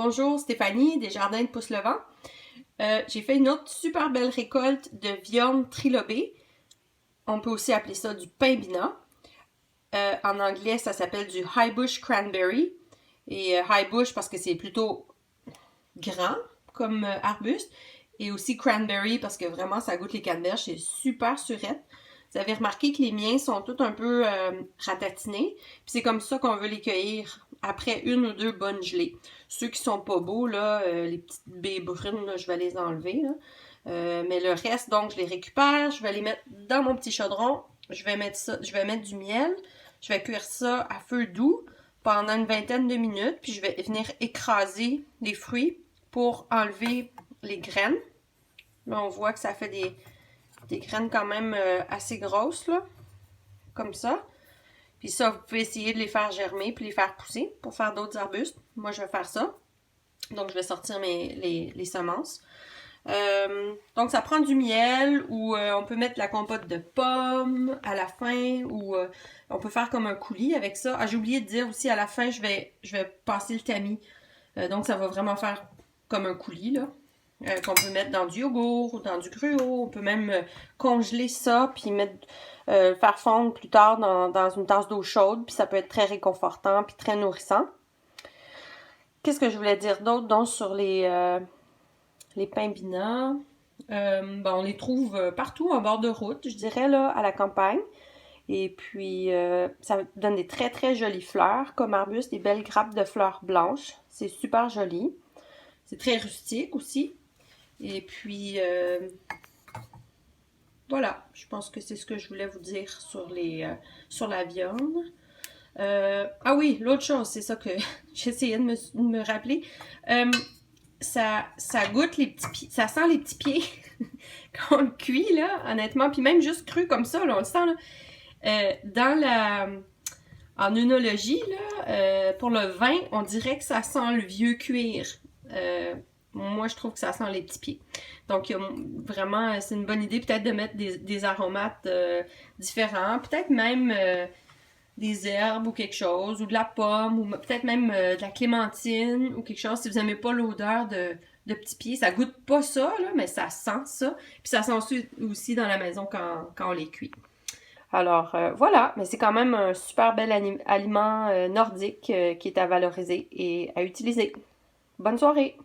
Bonjour Stéphanie des Jardins de Pousse-le-Vent. J'ai fait une autre super belle récolte de viande trilobée. On peut aussi appeler ça du pimbina. En anglais, ça s'appelle du high bush cranberry. Et high bush parce que c'est plutôt grand comme arbuste. Et aussi cranberry parce que vraiment ça goûte les canneberges, c'est super surette. Vous avez remarqué que les miens sont tous un peu ratatinés. Puis c'est comme ça qu'on veut les cueillir après une ou deux bonnes gelées. Ceux qui sont pas beaux, là, les petites baies brunes, là, je vais les enlever. Là. Mais le reste, donc, je les récupère. Je vais les mettre dans mon petit chaudron. Je vais mettre du miel. Je vais cuire ça à feu doux pendant une vingtaine de minutes. Puis je vais venir écraser les fruits pour enlever les graines. Là, on voit que ça fait des graines quand même assez grosses, là, comme ça. Puis ça, vous pouvez essayer de les faire germer puis les faire pousser pour faire d'autres arbustes. Moi, je vais faire ça. Donc, je vais sortir les semences. Donc, ça prend du miel ou on peut mettre la compote de pommes à la fin ou on peut faire comme un coulis avec ça. Ah, j'ai oublié de dire aussi à la fin, je vais passer le tamis. Donc, ça va vraiment faire comme un coulis, là. Qu'on peut mettre dans du yogourt ou dans du gruau. On peut même congeler ça puis faire fondre plus tard dans une tasse d'eau chaude. Puis ça peut être très réconfortant puis très nourrissant. Qu'est-ce que je voulais dire d'autre donc sur les pimbina? On les trouve partout en bord de route, je dirais, là, à la campagne. Et puis, ça donne des très, très jolies fleurs comme arbuste, des belles grappes de fleurs blanches. C'est super joli. C'est très rustique aussi. Et puis, voilà, je pense que c'est ce que je voulais vous dire sur la viande. Ah oui, l'autre chose, c'est ça que j'essayais de me rappeler. Ça goûte les petits pieds, ça sent les petits pieds quand on le cuit, là, honnêtement. Puis même juste cru comme ça, là, on le sent, là. En œnologie, là, pour le vin, on dirait que ça sent le vieux cuir. Moi, je trouve que ça sent les petits pieds. Donc, vraiment, c'est une bonne idée peut-être de mettre des aromates différents. Peut-être même des herbes ou quelque chose, ou de la pomme, ou peut-être même de la clémentine ou quelque chose. Si vous n'aimez pas l'odeur de petits pieds, ça goûte pas ça, là, mais ça sent ça. Puis ça sent aussi dans la maison quand on les cuit. Alors voilà, mais c'est quand même un super bel aliment nordique qui est à valoriser et à utiliser. Bonne soirée!